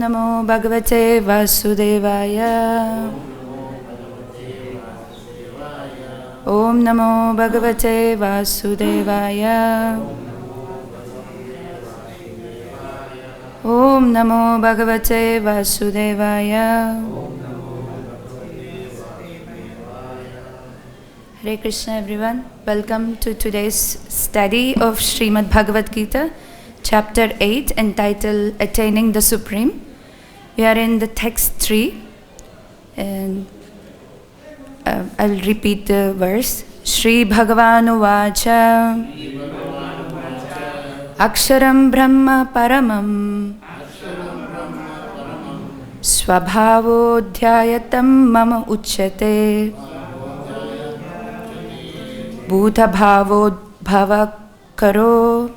Namo Bhagavate Vasudevaya. Om Namo Bhagavate Vasudevaya. Om Namo Bhagavate Vasudevaya. Hare Krishna everyone. Welcome to today's study of Srimad Bhagavad Gita, chapter 8, entitled Attaining the Supreme. We are in the text 3 and I'll repeat the verse. Shri Bhagavanu Vacha Aksharam Brahma Paramam Swabhavodhyayatam Mama Uchyate Bhuta Bhavodbhava Karo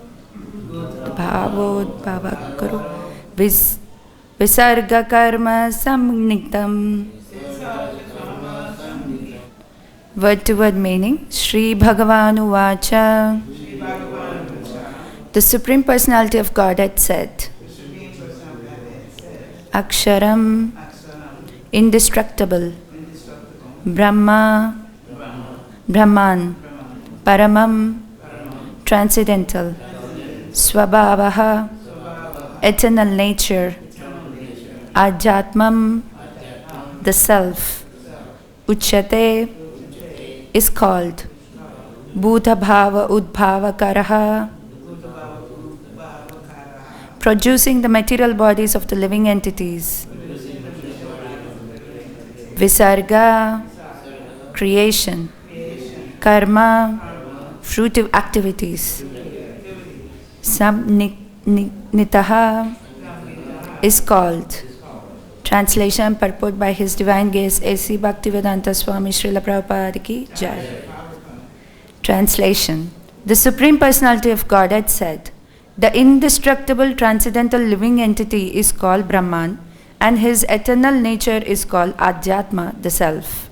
Bhavodbhava Karo Visarga Karma Samniktam. Word to word meaning. Shri Bhagavanu Vacha. The Supreme Personality of Godhead said, Aksharam, indestructible, Brahma, Brahman, Paramam, transcendental, Swabhavaha, eternal nature, Adhyatmam, the self, Uchyate, is called Bhuta Bhava Udbhava Karaha, producing the material bodies of the living entities. Visarga, creation. Karma, fruitive activities. Samnitaha is called. Translation purport by His Divine Grace A.C. Bhaktivedanta Swami Srila Prabhupada Ki Jai. Translation. The Supreme Personality of Godhead said, the indestructible transcendental living entity is called Brahman and his eternal nature is called Adhyatma, the self.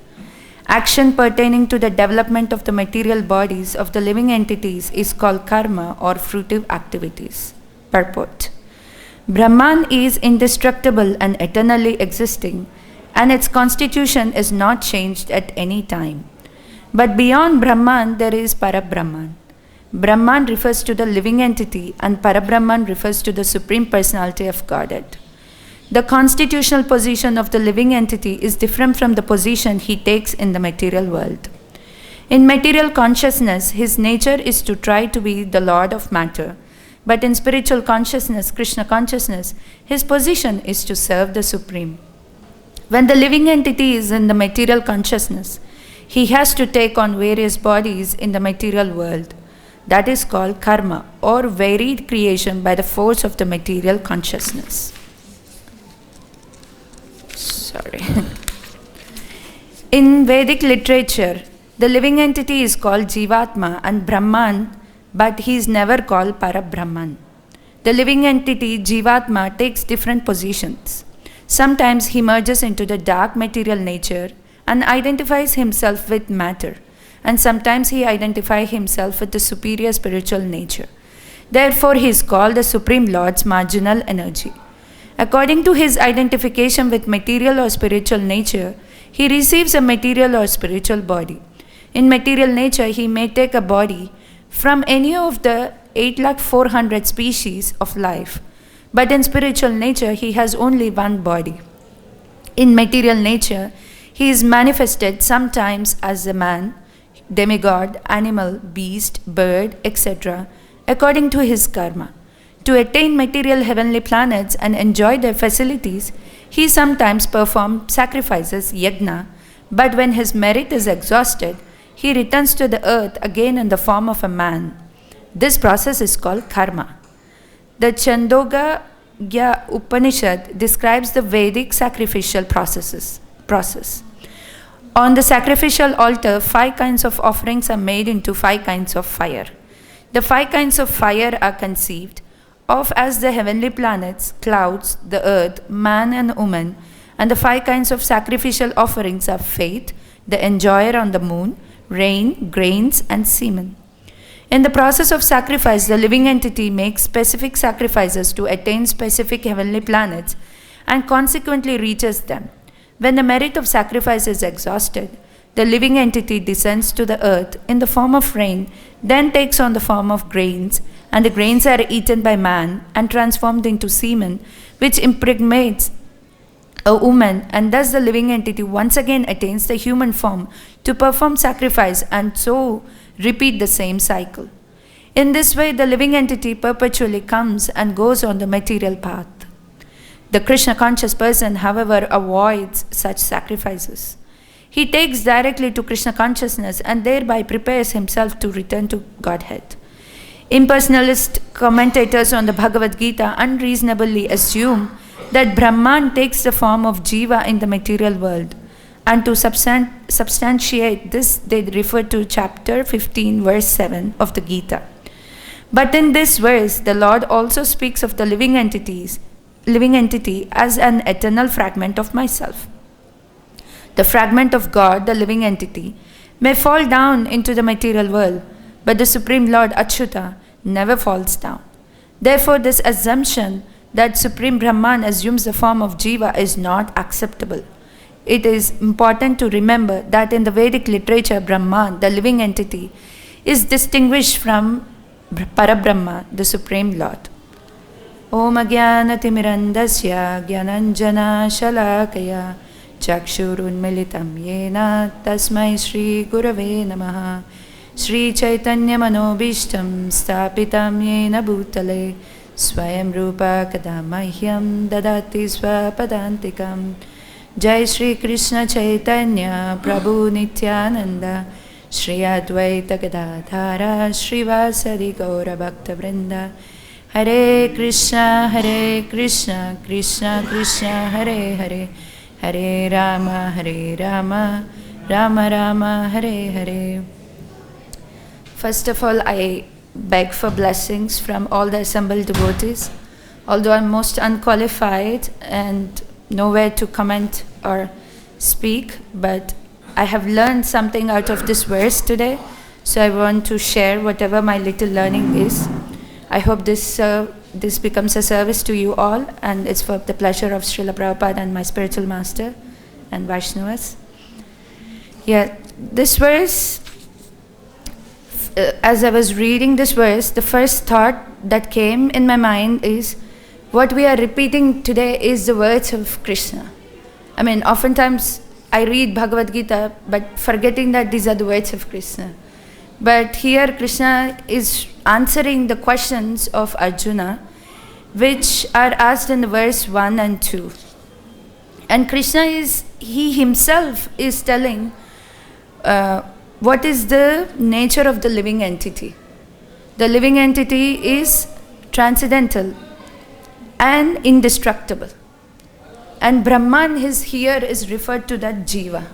Action pertaining to the development of the material bodies of the living entities is called karma or fruitive activities. Purport. Brahman is indestructible and eternally existing, and its constitution is not changed at any time. But beyond Brahman, there is Parabrahman. Brahman refers to the living entity, and Parabrahman refers to the Supreme Personality of Godhead. The constitutional position of the living entity is different from the position he takes in the material world. In material consciousness, his nature is to try to be the Lord of matter. But in spiritual consciousness, Krishna consciousness, his position is to serve the Supreme. When the living entity is in the material consciousness, he has to take on various bodies in the material world. That is called karma or varied creation by the force of the material consciousness. In Vedic literature, the living entity is called Jivatma and Brahman, but he is never called Parabrahman. The living entity, Jivatma, takes different positions. Sometimes he merges into the dark material nature and identifies himself with matter, and sometimes he identifies himself with the superior spiritual nature. Therefore, he is called the Supreme Lord's marginal energy. According to his identification with material or spiritual nature, he receives a material or spiritual body. In material nature, he may take a body from any of the 8,400,000 species of life. But in spiritual nature, he has only one body. In material nature, he is manifested sometimes as a man, demigod, animal, beast, bird, etc., according to his karma. To attain material heavenly planets and enjoy their facilities, he sometimes performs sacrifices, yajna, but when his merit is exhausted, he returns to the earth again in the form of a man. This process is called karma. The Chandogya Upanishad describes the Vedic sacrificial process. On the sacrificial altar, 5 kinds of offerings are made into 5 kinds of fire. The 5 kinds of fire are conceived of as the heavenly planets, clouds, the earth, man and woman, and the 5 kinds of sacrificial offerings are faith, the enjoyer on the moon, rain, grains, and semen. In the process of sacrifice, the living entity makes specific sacrifices to attain specific heavenly planets and consequently reaches them. When the merit of sacrifice is exhausted, the living entity descends to the earth in the form of rain, then takes on the form of grains, and the grains are eaten by man and transformed into semen, which impregnates a woman, and thus the living entity once again attains the human form to perform sacrifice and so repeat the same cycle. In this way, the living entity perpetually comes and goes on the material path. The Krishna conscious person, however, avoids such sacrifices. He takes directly to Krishna consciousness and thereby prepares himself to return to Godhead. Impersonalist commentators on the Bhagavad Gita unreasonably assume that Brahman takes the form of Jiva in the material world. And to substantiate this, they refer to chapter 15, verse 7 of the Gita. But in this verse, the Lord also speaks of the living entity as an eternal fragment of myself. The fragment of God, the living entity, may fall down into the material world, but the Supreme Lord Achyuta never falls down. Therefore, this assumption that Supreme Brahman assumes the form of Jiva is not acceptable. It is important to remember that in the Vedic literature, Brahman, the living entity, is distinguished from Parabrahma, the Supreme Lord. Om Agyanatimirandasya Gyananjana Shalakaya Chakshurunmilitam Yena Tasmai Shri Gurave Namaha Shri Chaitanya Manobishtam Stapitam Yena Bhutale Swayam Rupa Kadamahyam Dadati Swapadantikam Jai Shri Krishna Chaitanya Prabhu Nityananda Shri Advaita Gadadhara Shri Vasadi Gaura Bhakta Vrinda Hare Krishna Krishna Krishna Hare Hare Hare Rama Rama Rama Hare Hare. First of all, I beg for blessings from all the assembled devotees. Although I'm most unqualified and nowhere to comment or speak, but I have learned something out of this verse today, so I want to share whatever my little learning is. I hope this becomes a service to you all, and it's for the pleasure of Srila Prabhupada and my spiritual master and Vaishnavas. Yeah, this verse, as I was reading this verse, the first thought that came in my mind is, what we are repeating today is the words of Krishna. I mean, oftentimes I read Bhagavad Gita, but forgetting that these are the words of Krishna. But here Krishna is answering the questions of Arjuna, which are asked in the verse 1 and 2. And Krishna he himself is telling what is the nature of the living entity. The living entity is transcendental and indestructible. And Brahman here is referred to that Jiva.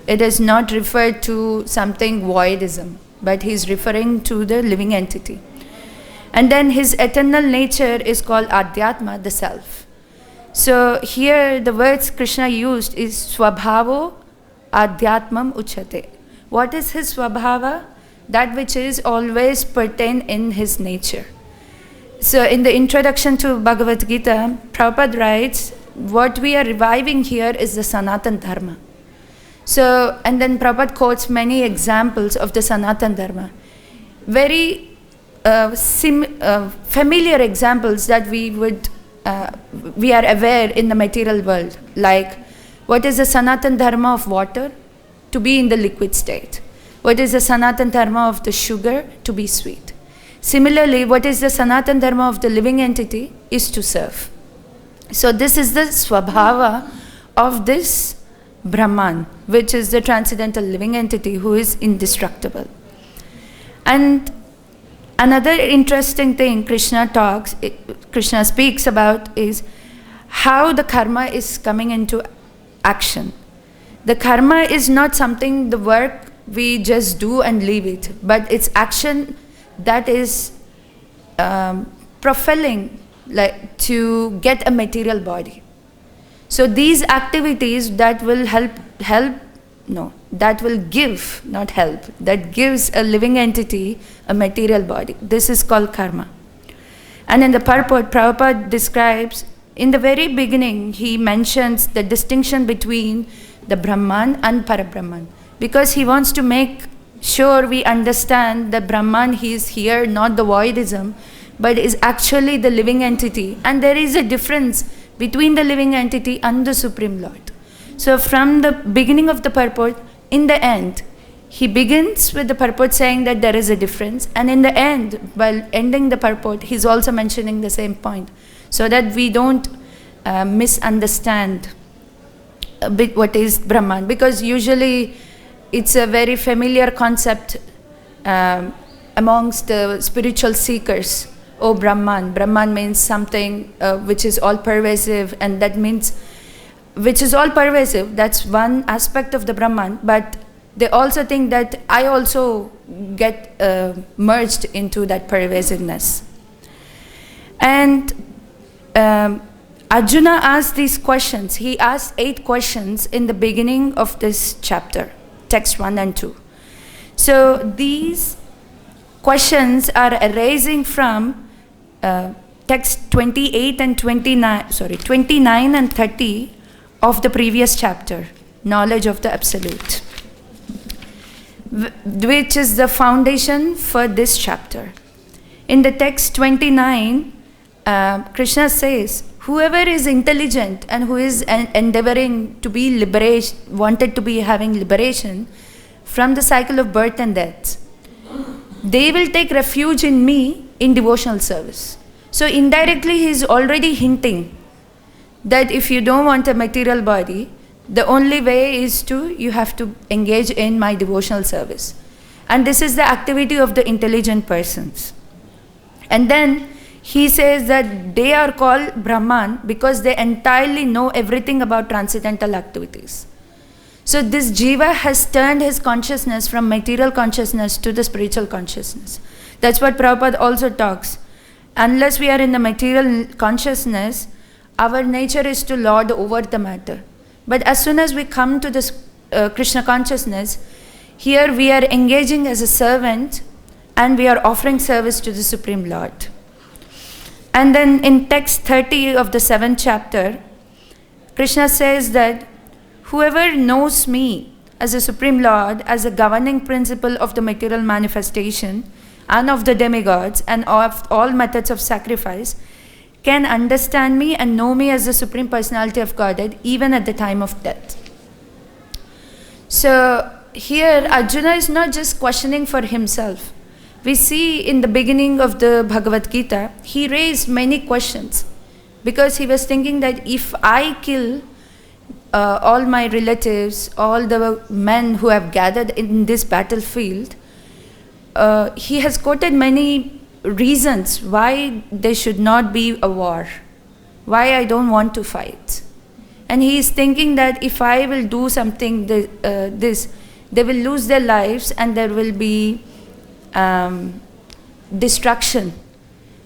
It is not referred to something voidism, but he is referring to the living entity. And then his eternal nature is called Adhyatma, the self. So here the words Krishna used is Swabhavo Adhyatmam Uchate. What is his Swabhava? That which is always pertain in his nature. So in the introduction to Bhagavad Gita, Prabhupada writes, what we are reviving here is the Sanatan Dharma. So, and then Prabhupada quotes many examples of the Sanatan Dharma. Very familiar examples that we are aware in the material world. Like, what is the Sanatan Dharma of water? To be in the liquid state. What is the Sanatan Dharma of the sugar? To be sweet. Similarly, what is the Sanatan Dharma of the living entity? Is to serve. So this is the Swabhava of this Brahman, which is the transcendental living entity who is indestructible. And another interesting thing Krishna speaks about is how the karma is coming into action. The karma is not something, the work we just do and leave it, but it's action that is propelling, like, to get a material body. So these activities that will that will give, not help, that gives a living entity a material body. This is called karma. And in the purport, Prabhupada describes in the very beginning, he mentions the distinction between the Brahman and Parabrahman, because he wants to make sure we understand that Brahman, he is here, not the voidism, but is actually the living entity. And there is a difference between the living entity and the Supreme Lord. So from the beginning of the purport, in the end, he begins with the purport saying that there is a difference. And in the end, while ending the purport, he's also mentioning the same point, so that we don't misunderstand a bit what is Brahman. Because usually it's a very familiar concept amongst the spiritual seekers. Oh, Brahman. Brahman means something which is all pervasive, and that means which is all pervasive. That's one aspect of the Brahman, but they also think that I also get merged into that pervasiveness. And Arjuna asked these questions. He asked 8 questions in the beginning of this chapter, text 1 and 2. So these questions are arising from text 28 and 29 and 30 of the previous chapter, knowledge of the Absolute, which is the foundation for this chapter. In the text 29, Krishna says, whoever is intelligent and who is endeavoring to be wanted to be having liberation from the cycle of birth and death, they will take refuge in me in devotional service. So indirectly he is already hinting that if you don't want a material body, the only way is you have to engage in my devotional service. And this is the activity of the intelligent persons. And then he says that they are called Brahman because they entirely know everything about transcendental activities. So this jiva has turned his consciousness from material consciousness to the spiritual consciousness. That's what Prabhupada also talks. Unless we are in the material consciousness, our nature is to lord over the matter. But as soon as we come to this Krishna consciousness, here we are engaging as a servant and we are offering service to the Supreme Lord. And then in text 30 of the 7th chapter, Krishna says that whoever knows me as a Supreme Lord, as a governing principle of the material manifestation and of the demigods and of all methods of sacrifice, can understand me and know me as the Supreme Personality of Godhead even at the time of death. So here Arjuna is not just questioning for himself. We see in the beginning of the Bhagavad Gita, he raised many questions because he was thinking that if I kill all my relatives, all the men who have gathered in this battlefield, he has quoted many reasons why there should not be a war, why I don't want to fight. And he is thinking that if I will do something they will lose their lives and there will be destruction.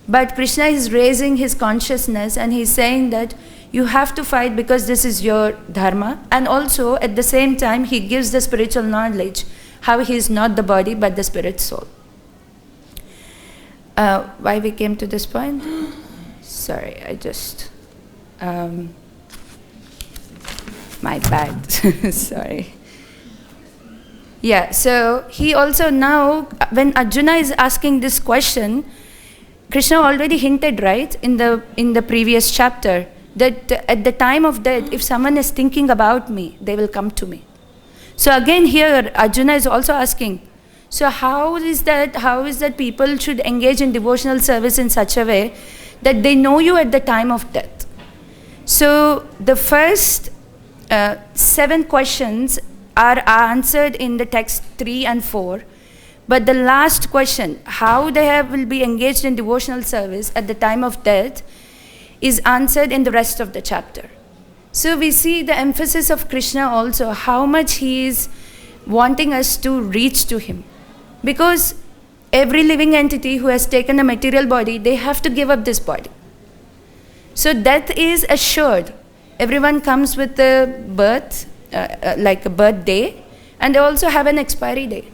But Krishna is raising his consciousness and he's saying that you have to fight because this is your dharma. And also at the same time he gives the spiritual knowledge, how he is not the body but the spirit soul. Why we came to this point? Sorry, I just... my bad. Sorry. Yeah, so he also now, when Arjuna is asking this question, Krishna already hinted, right, in the previous chapter, that at the time of death, if someone is thinking about me, they will come to me. So again here, Arjuna is also asking, so how is that people should engage in devotional service in such a way that they know you at the time of death? So the first 7 questions are answered in the text 3 and 4. But the last question, how they will be engaged in devotional service at the time of death, is answered in the rest of the chapter. So we see the emphasis of Krishna also, how much he is wanting us to reach to him. Because every living entity who has taken a material body, they have to give up this body. So death is assured. Everyone comes with a birth, like a birthday, and they also have an expiry day.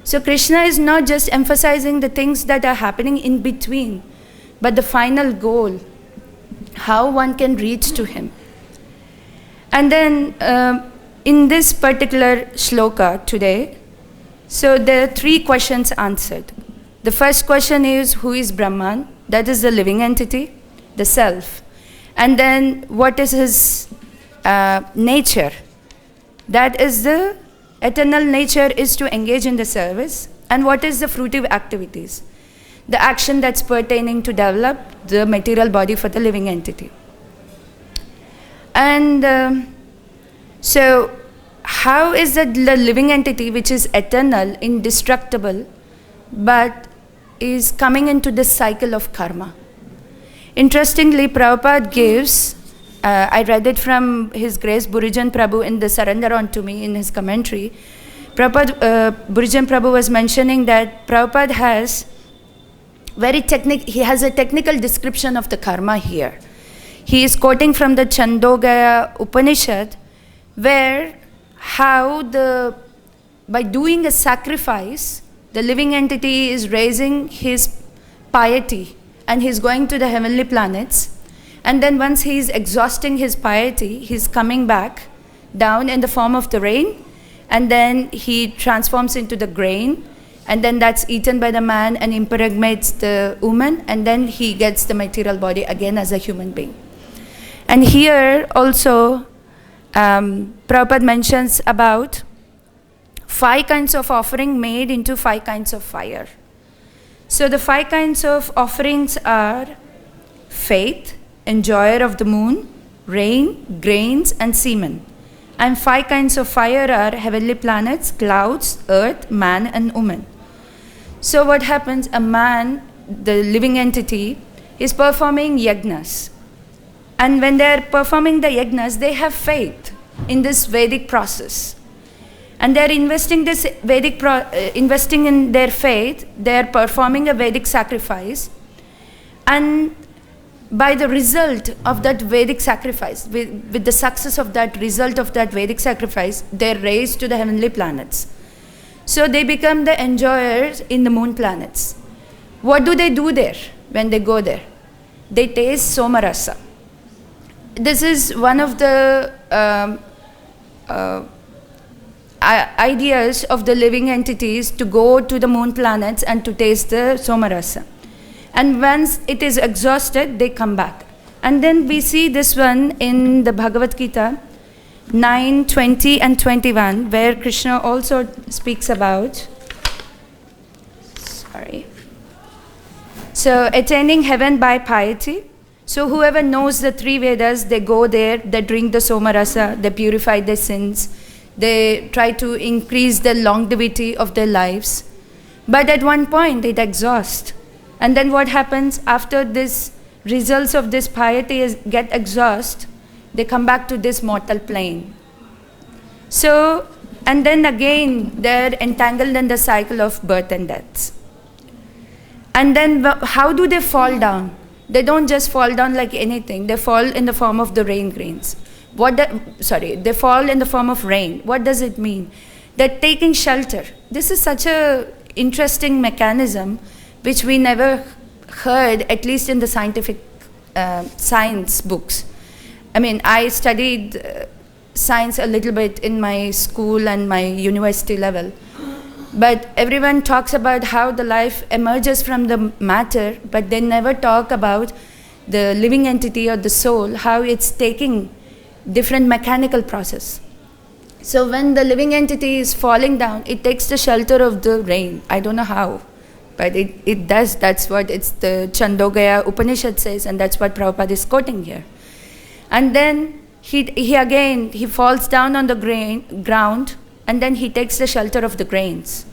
So Krishna is not just emphasizing the things that are happening in between, but the final goal how one can reach to him. And then in this particular shloka today, so there are 3 questions answered. The first question is, who is Brahman? That is the living entity, the self. And then what is his nature? That is the eternal nature, is to engage in the service. And what is the fruitive activities? The action that's pertaining to develop the material body for the living entity. And so how is the living entity, which is eternal, indestructible, but is coming into this cycle of karma? Interestingly, Prabhupada gives, I read it from His Grace Burijan Prabhu in the Surrender Unto Me in his commentary. Burijan Prabhu was mentioning that Prabhupada has he has a technical description of the karma here. He is quoting from the Chandogya Upanishad, where by doing a sacrifice, the living entity is raising his piety and he's going to the heavenly planets. And then once he's exhausting his piety, he's coming back down in the form of the rain, and then he transforms into the grain, and then that's eaten by the man and impregnates the woman, and then he gets the material body again as a human being. And here also, Prabhupada mentions about 5 kinds of offering made into 5 kinds of fire. So the 5 kinds of offerings are faith, enjoyer of the moon, rain, grains, and semen. And 5 kinds of fire are heavenly planets, clouds, earth, man, and woman. So what happens? A man, the living entity, is performing yajnas. And when they're performing the yajnas, they have faith in this Vedic process. And they're investing in their faith, they're performing a Vedic sacrifice. And by the result of that Vedic sacrifice, with the success of that result of that Vedic sacrifice, they're raised to the heavenly planets. So they become the enjoyers in the moon planets. What do they do there when they go there? They taste Somarasa. This is one of the ideas of the living entities, to go to the moon planets and to taste the Somarasa. And once it is exhausted, they come back. And then we see this one in the Bhagavad Gita 9, 20 and 21, where Krishna also speaks about, so attaining heaven by piety. So whoever knows the 3 Vedas, they go there, they drink the Somarasa, they purify their sins, they try to increase the longevity of their lives. But at one point, it exhausts. And then what happens after this results of this piety get exhausted? They come back to this mortal plane. So, and then again, they're entangled in the cycle of birth and death. And then how do they fall down? They don't just fall down like anything. They fall in the form of the rain grains. They fall in the form of rain. What does it mean? They're taking shelter. This is such a interesting mechanism which we never heard, at least in the scientific science books. I mean, I studied science a little bit in my school and my university level. But everyone talks about how the life emerges from the matter, but they never talk about the living entity or the soul, how it's taking different mechanical process. So when the living entity is falling down, it takes the shelter of the rain. I don't know how, but it does. That's what the Chandogya Upanishad says, and that's what Prabhupada is quoting here. And then he falls down on the ground, and then he takes the shelter of the grains.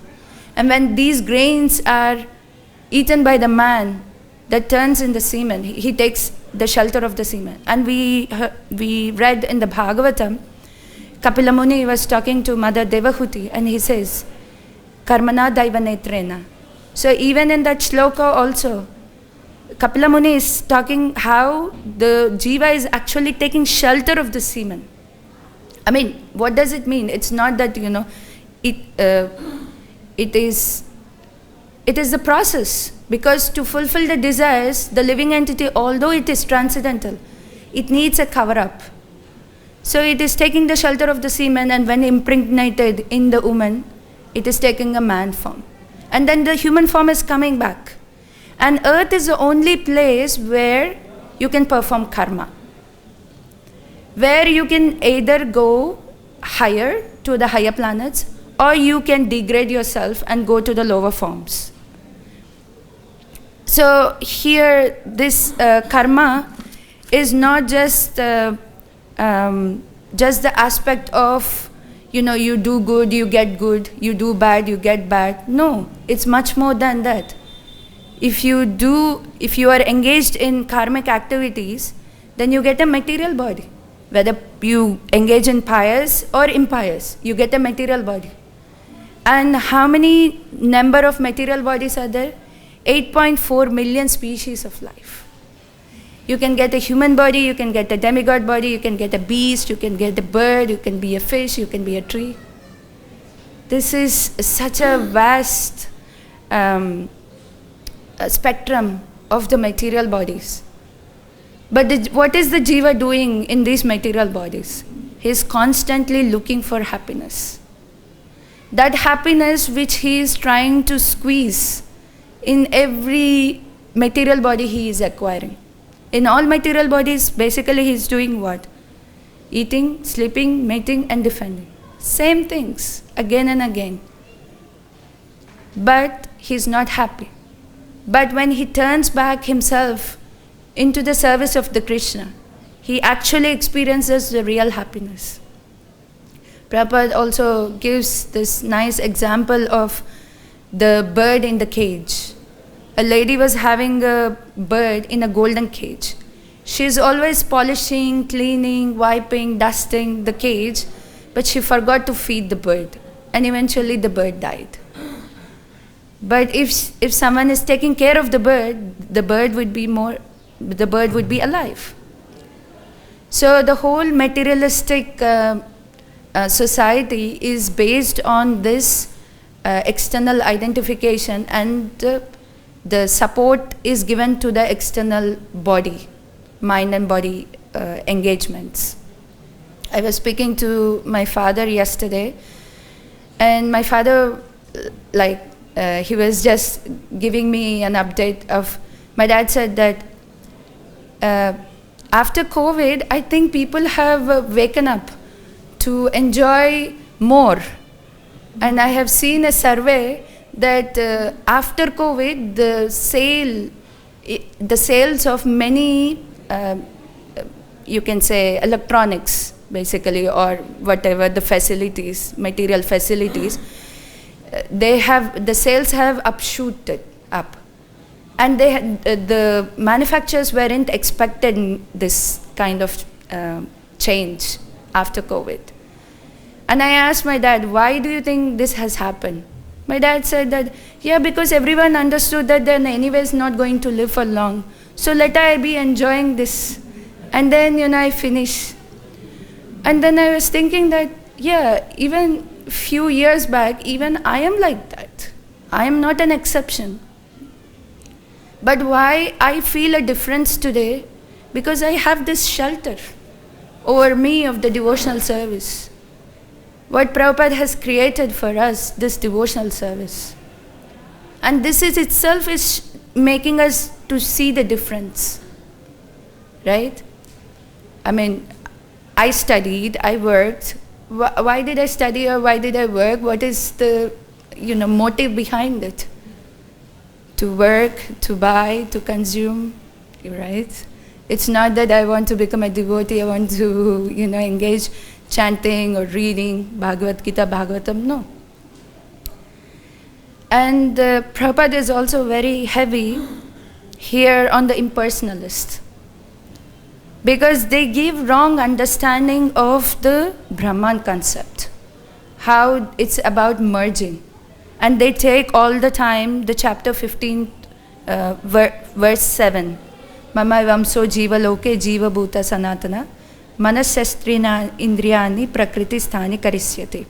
And when these grains are eaten by the man, that turns in the semen, he takes the shelter of the semen. And we read in the Bhagavatam, Kapila Muni was talking to Mother Devahuti, and he says, Karmana Daiva Netrena. So even in that shloka also, Kapila Muni is talking how the jiva is actually taking shelter of the semen. I mean, what does it mean? It's not that, it is the process. Because to fulfill the desires, the living entity, although it is transcendental, it needs a cover-up. So it is taking the shelter of the semen, and when impregnated in the woman, it is taking a man form. And then the human form is coming back. And earth is the only place where you can perform karma, where you can either go higher to the higher planets, or you can degrade yourself and go to the lower forms. So here, this karma is not just the aspect of, you do good, you get good, you do bad, you get bad. No, it's much more than that. If you are engaged in karmic activities, then you get a material body. Whether you engage in pious or impious, you get a material body. And how many number of material bodies are there? 8.4 million species of life. You can get a human body, you can get a demigod body, you can get a beast, you can get a bird, you can be a fish, you can be a tree. This is such a vast spectrum of the material bodies. But what is the jiva doing in these material bodies? He is constantly looking for happiness. That happiness which he is trying to squeeze in every material body he is acquiring. In all material bodies, basically he is doing what? Eating, sleeping, mating, and defending. Same things, again and again. But he is not happy. But when he turns back himself into the service of the Krishna, he actually experiences the real happiness. Prabhupada also gives this nice example of the bird in the cage. A lady was having a bird in a golden cage. She's always polishing, cleaning, wiping, dusting the cage, but she forgot to feed the bird, and eventually the bird died. But if someone is taking care of the bird would be alive. So the whole materialistic society is based on this external identification, and the support is given to the external body, mind and body engagements. I was speaking to my father yesterday, and my father, he was just giving me an update of, my dad said that after COVID, I think people have waken up to enjoy more. And I have seen a survey that after COVID, the sales of many, you can say electronics, basically, or whatever the facilities, material facilities, the sales have upshooted up. And the manufacturers weren't expecting this kind of change after COVID. And I asked my dad, why do you think this has happened? My dad said that, because everyone understood that they're anyways not going to live for long. So let I be enjoying this. And then, I finish. And then I was thinking that, even few years back, even I am like that. I am not an exception. But why I feel a difference today? Because I have this shelter over me of the devotional service. What Prabhupada has created for us, this devotional service. And this is itself is making us to see the difference. Right? I mean, I studied, I worked. Why did I study or why did I work? What is the motive behind it? To work, to buy, to consume, right? It's not that I want to become a devotee, I want to, engage chanting or reading Bhagavad Gita, Bhagavatam, no. And Prabhupada is also very heavy here on the impersonalist, because they give wrong understanding of the Brahman concept, how it's about merging. And they take all the time the chapter 15, verse 7. Mama vamso jiva loke jiva bhuta sanatana manasastrina indriyani prakriti sthani karisyate.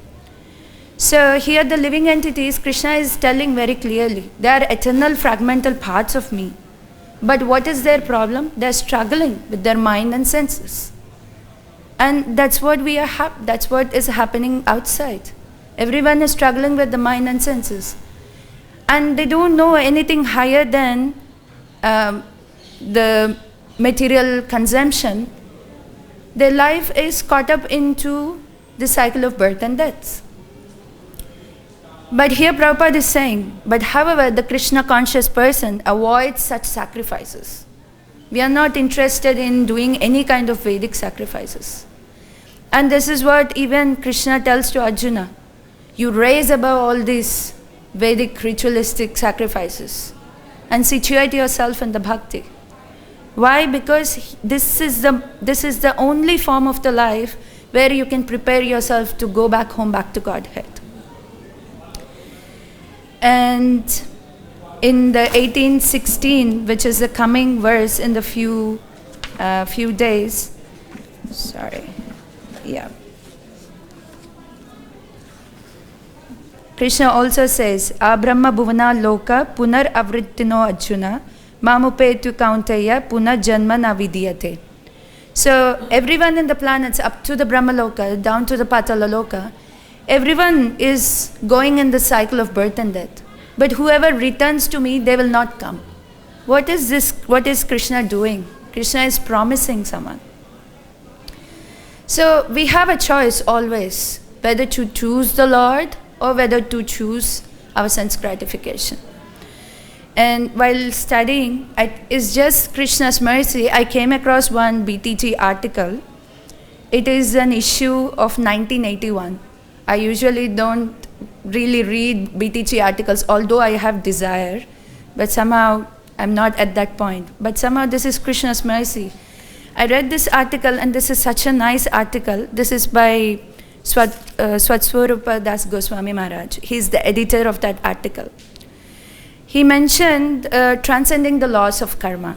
So here the living entities, Krishna is telling very clearly, they are eternal fragmental parts of me, But what is their problem? They're struggling with their mind and senses. And that's what that's what is happening outside. Everyone is struggling with the mind and senses. And they don't know anything higher than the material consumption. Their life is caught up into the cycle of birth and death. But here Prabhupada is saying, but however, the Krishna conscious person avoids such sacrifices. We are not interested in doing any kind of Vedic sacrifices. And this is what even Krishna tells to Arjuna. You raise above all these Vedic ritualistic sacrifices and situate yourself in the bhakti. Why? Because this is the only form of the life where you can prepare yourself to go back home, back to Godhead. And in the 18:16, which is the coming verse in the few days, Krishna also says, Abrahma bhuvana loka punar avrittino Arjuna mamupetu kaunteya punar janma na vidiyate. So everyone in the planets up to the Brahmaloka, down to the Patalaloka, everyone is going in the cycle of birth and death. But whoever returns to me, they will not come. What is this? What is Krishna doing? Krishna is promising someone. So we have a choice always, whether to choose the Lord or whether to choose our sense gratification. And while studying, it's just Krishna's mercy, I came across one BTG article. It is an issue of 1981. I usually don't really read BTG articles, although I have desire, but somehow I'm not at that point. But somehow this is Krishna's mercy. I read this article, and this is such a nice article. This is by Swatswarupa Das Goswami Maharaj. He's the editor of that article. He mentioned transcending the laws of karma.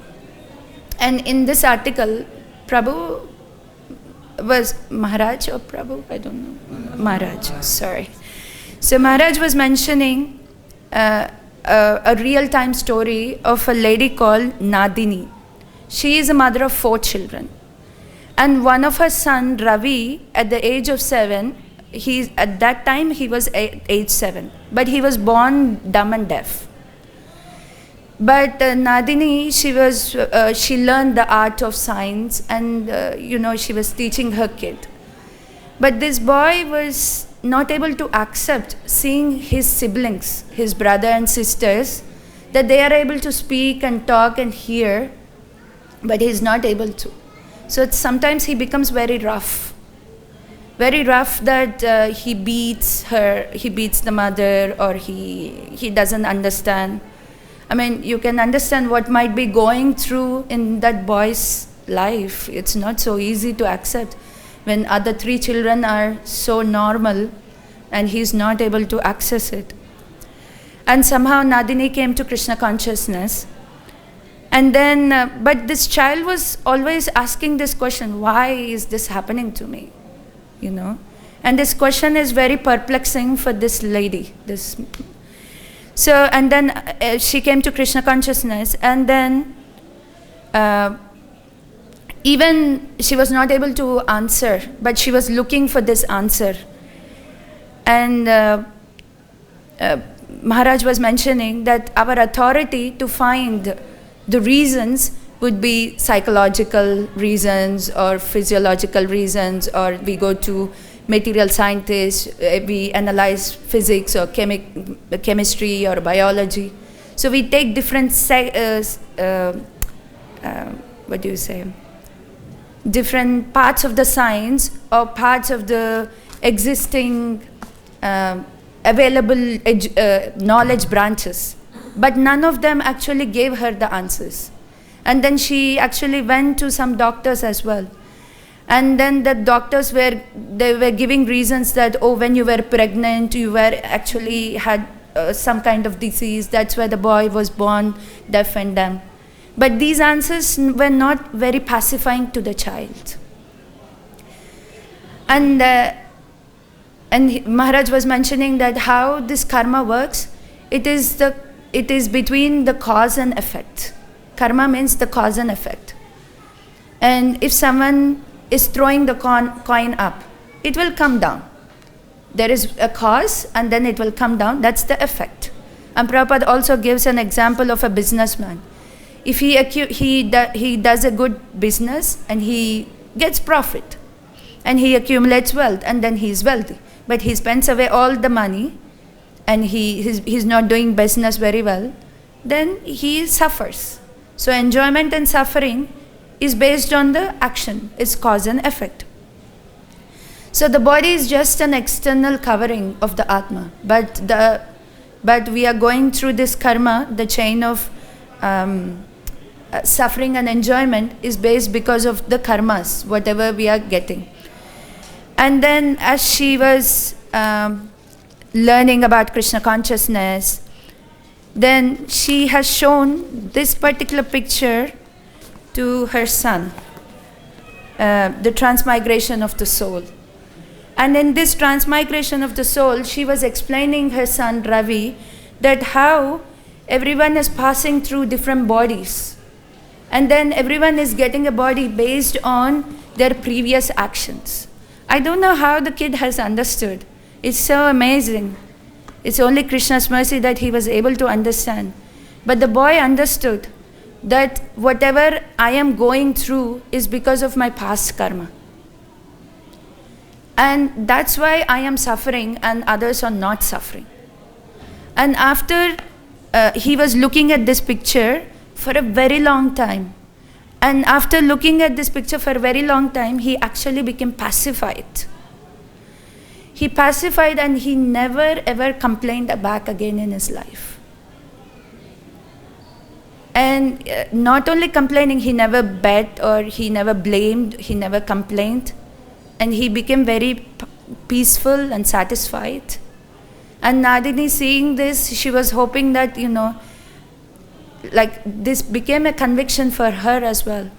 And in this article, Prabhu was Maharaj or Prabhu? I don't know. Maharaj, sorry. So Maharaj was mentioning a real-time story of a lady called Nadini. She is a mother of 4 children. And one of her son, Ravi, at the age of 7, at that time he was age 7, but he was born dumb and deaf. But Nadini, she learned the art of science, and she was teaching her kid. But this boy was not able to accept seeing his siblings, his brother and sisters, that they are able to speak and talk and hear, but he is not able to. So sometimes he becomes very rough that he beats her, he beats the mother, or he doesn't understand. I mean, you can understand what might be going through in that boy's life. It's not so easy to accept when other 3 children are so normal and he's not able to access it. And somehow Nadini came to Krishna consciousness. And then, but this child was always asking this question, why is this happening to me? And this question is very perplexing for this lady. So, and then she came to Krishna consciousness, and then even she was not able to answer, but she was looking for this answer. And Maharaj was mentioning that our authority to find the reasons would be psychological reasons or physiological reasons, or we go to material scientists, we analyze physics or chemistry or biology. So we take different, different parts of the science or parts of the existing available knowledge branches. But none of them actually gave her the answers. And then she actually went to some doctors as well. And then the doctors were giving reasons that, when you were pregnant, you were actually had some kind of disease. That's why the boy was born deaf and dumb. But these answers were not very pacifying to the child. And Maharaj was mentioning that how this karma works. It is between the cause and effect. karma means the cause and effect. And if someone is throwing the coin up, it will come down. There is a cause and then it will come down. That's the effect. And Prabhupada also gives an example of a businessman. If he does a good business and he gets profit and he accumulates wealth and then he is wealthy, but he spends away all the money and he's not doing business very well, then he suffers. So enjoyment and suffering is based on the action, it's cause and effect. So the body is just an external covering of the Atma, but we are going through this karma, the chain of suffering and enjoyment is based because of the karmas, whatever we are getting. And then as she was learning about Krishna consciousness, then she has shown this particular picture to her son, the transmigration of the soul. And in this transmigration of the soul, she was explaining her son Ravi that how everyone is passing through different bodies. And then everyone is getting a body based on their previous actions. I don't know how the kid has understood. It's so amazing. It's only Krishna's mercy that he was able to understand. But the boy understood that whatever I am going through is because of my past karma. And that's why I am suffering and others are not suffering. And after he was looking at this picture for a very long time. And after looking at this picture for a very long time, he actually became pacified. He pacified and he never ever complained back again in his life. And not only complaining, he never begged or he never blamed, he never complained. And he became very peaceful and satisfied. And Nadini, seeing this, she was hoping that, like this became a conviction for her as well.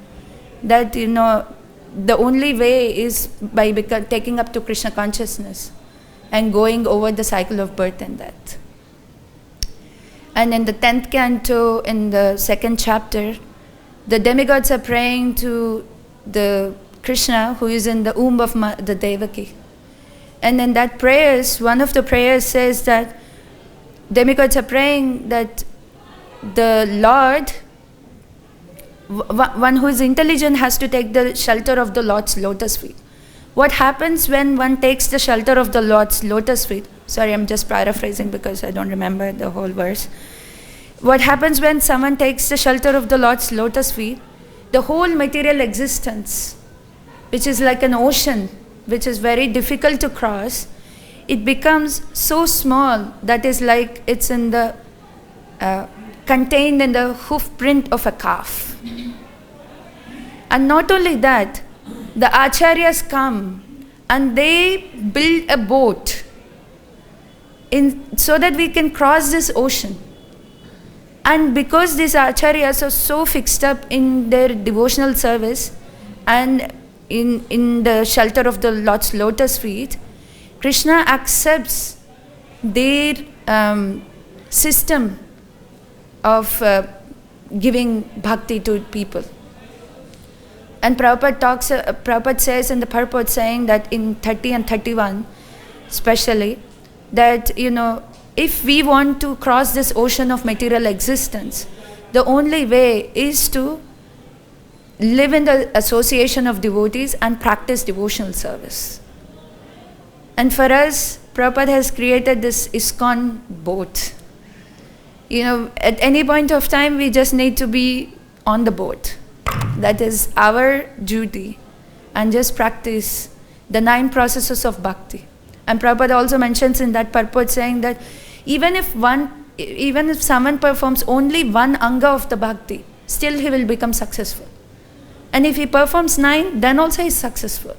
That, the only way is by taking up to Krishna consciousness and going over the cycle of birth and death. And in the 10th canto, in the 2nd chapter, the demigods are praying to the Krishna who is in the womb of the Devaki. And in that prayers, one of the prayers says that demigods are praying that the Lord, one who is intelligent has to take the shelter of the Lord's lotus feet. What happens when one takes the shelter of the Lord's lotus feet? Sorry, I'm just paraphrasing because I don't remember the whole verse. What happens when someone takes the shelter of the Lord's lotus feet? The whole material existence, which is like an ocean, which is very difficult to cross, it becomes so small that is like it's in the contained in the hoof print of a calf. And not only that, the acharyas come and they build a boat so that we can cross this ocean. And because these acharyas are so fixed up in their devotional service and in the shelter of the Lord's lotus feet, Krishna accepts their system of giving bhakti to people. And Prabhupada says in the purport saying that in 30 and 31 especially, that if we want to cross this ocean of material existence, the only way is to live in the association of devotees and practice devotional service. And for us, Prabhupada has created this ISKCON boat. At any point of time, we just need to be on the boat. That is our duty. And just practice the 9 processes of bhakti. And Prabhupada also mentions in that purport saying that even if someone performs only one anga of the bhakti, still he will become successful. And if he performs 9, then also he is successful.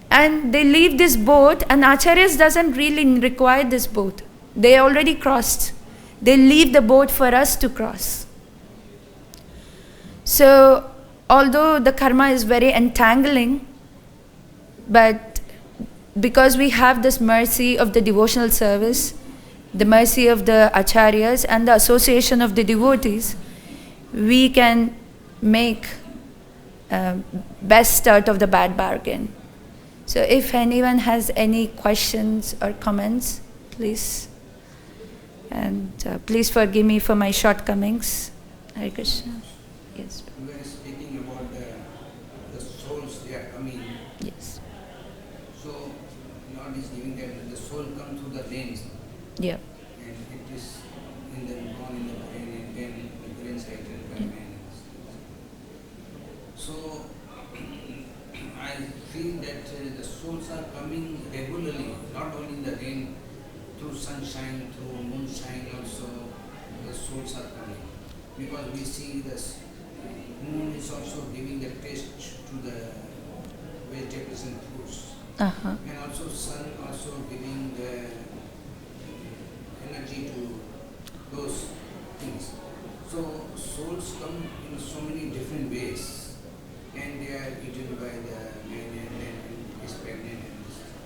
And they leave this boat, and Acharyas doesn't really require this boat. They already crossed. They leave the boat for us to cross. So, although the karma is very entangling, but because we have this mercy of the devotional service, the mercy of the acharyas and the association of the devotees, we can make best out of the bad bargain. So if anyone has any questions or comments, please. And please forgive me for my shortcomings. Hare Krishna. Yes. You were speaking about the souls they are coming. Yes. So Lord is giving that the soul come through the veins. Yeah. And it is in the born in the brain and then the brain cycle by man. So I feel that the souls are coming regularly, not only in the rain, through sunshine, through moonshine also the souls are coming. Because we see the moon is also giving the taste to the vegetables and fruits. Uh-huh. And also sun also giving the energy to those things. So souls come in so many different ways, and they are eaten by the man and then is pregnant.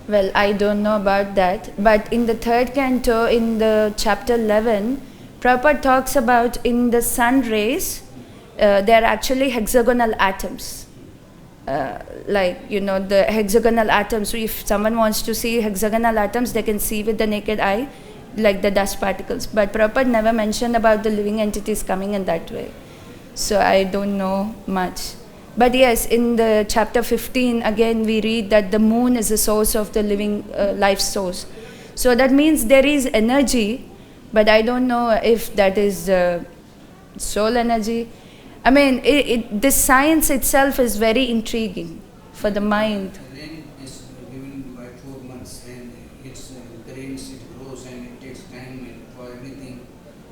Well, I don't know about that, but in the third canto, in the chapter 11, Prabhupada talks about in the sun rays, they are actually hexagonal atoms. The hexagonal atoms. So if someone wants to see hexagonal atoms, they can see with the naked eye, like the dust particles. But Prabhupada never mentioned about the living entities coming in that way. So I don't know much. But yes, in the chapter 15, again we read that the moon is the source of the living life source. So that means there is energy, but I don't know if that is soul energy. I mean, this science itself is very intriguing for the mind. The rain is given by 4 months, and it's the rains it grows and it takes time and for everything.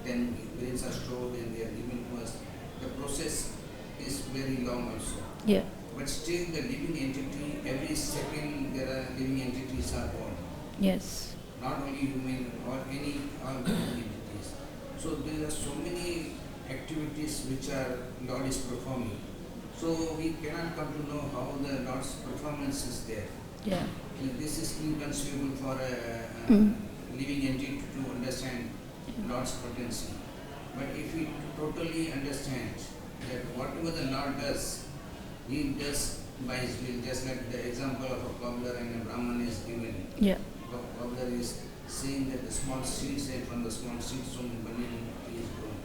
Then grains are stored and they are given to us. The process is very long also. Yeah. But still the living entity, every second there are living entities are born. Yes. Not only human or any all living entities. So there are so many activities which are Lord is performing. So we cannot come to know how the Lord's performance is there. Yeah. This is inconceivable for a living entity to understand Lord's potency. But if we totally understand that whatever the Lord does, He does by His will, just like the example of a cobbler and a Brahman is given. Yeah. The cobbler is saying that the small seeds and from the small seeds soon banyan tree is grown.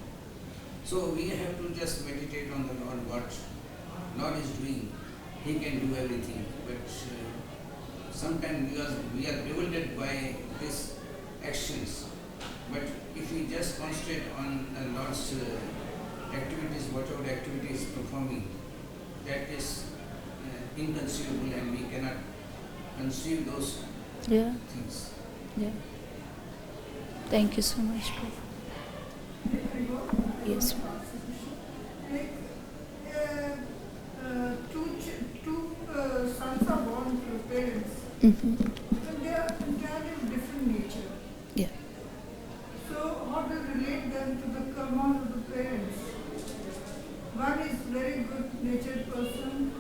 So we have to just meditate on the Lord, what Lord is doing. He can do everything, but sometimes we are bewildered by these actions. But if we just concentrate on the Lord's activities, whatever activity is performing, that is inconceivable and we cannot conceive those things. Yeah. Thank you so much. Yes. Like two sons are born to parents, Mm-hmm. but they are entirely of different nature. Yeah. So how to relate them to the karma of the parents? One is very good natured person,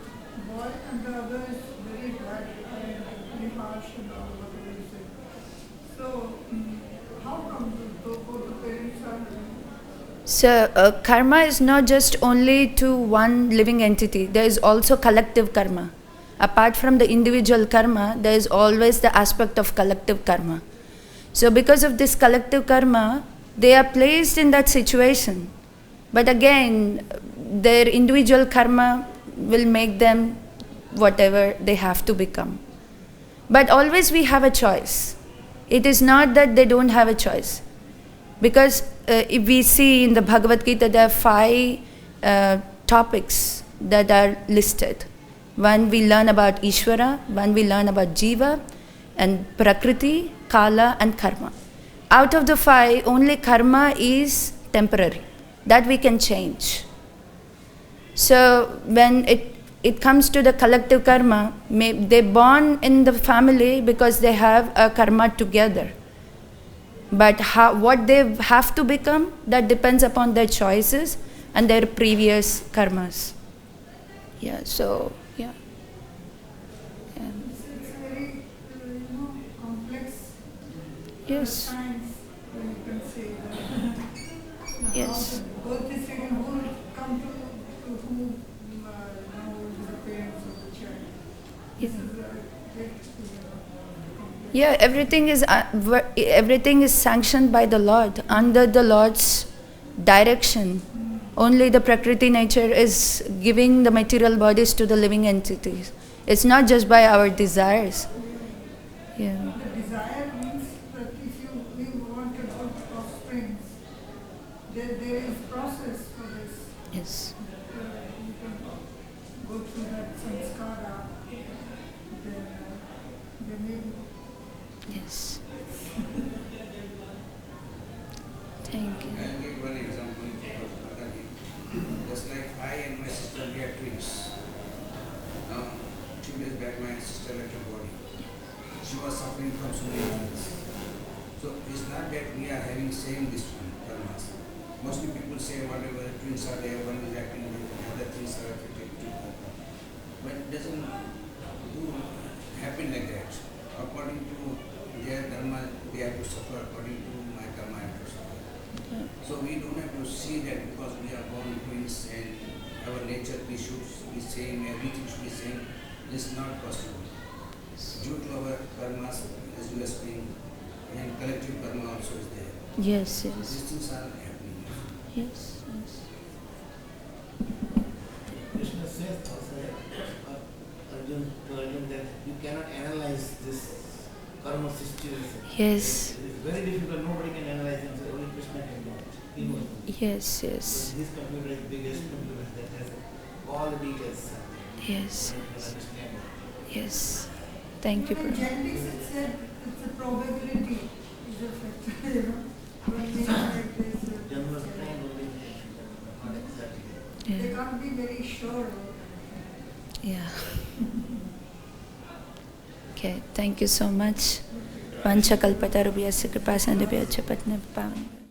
boy, and the other is very bad and very harsh and all whatever you say. So how come both the parents are? So karma is not just only to one living entity. There is also collective karma. Apart from the individual karma, there is always the aspect of collective karma. So because of this collective karma, they are placed in that situation. But again, their individual karma will make them whatever they have to become. But always we have a choice. It is not that they don't have a choice. Because if we see in the Bhagavad Gita, there are 5 topics that are listed. One we learn about Ishvara, one we learn about Jiva, and Prakriti, Kala, and Karma. Out of the 5, only karma is temporary. That we can change. So when it comes to the collective karma, they're born in the family because they have a karma together. But what they have to become, that depends upon their choices and their previous karmas. Yeah, so, yeah. It's very complex Yes, science, when you can say that. yes. Both this thing will come down to who the parents of the child. This Yeah. is a great, Yeah, everything is sanctioned by the Lord, under the Lord's direction. Only the Prakriti nature is giving the material bodies to the living entities. It's not just by our desires. Yeah. The desire means that if we want a good offspring, there is process for this. Yes. You can go through that sanskara, then maybe. Yes. Thank you. I'll give one example of Mataji. Just like I and my sister, we are twins. Now, 2 days back, my sister left her body. She was suffering from so many things. So it's not that we are having same this one, karmas. Mostly people say whatever twins are there, one is acting with the other things are affected to her. But it doesn't happen like that. According to their dharma, they have to suffer. According to my karma, I have to suffer. So we don't have to see that because we are born twins and our nature we should be same, everything should be same. This is not possible. Due to our karmas, as you are saying, and collective karma also is there. Yes, These yes. things are happening. Yes, yes. Krishna says also that Arjun to Arjun that you cannot analyze this karma situation. Yes. It is very difficult. Nobody can analyze it. Only Krishna can do it. He knows. Yes, yes. His computer is the biggest computer that has all the details. Yes. You can understand it. Yes. Thank you, Even in Prabhu. genetics it said it's a probability is a factor, One thing like this. Janma trained only not exactly. They Yeah. can't be very sure. Yeah. Okay, thank you so much. Vanchakalpatarubhyasya kripasandeਭ्यो च पत्नी पावन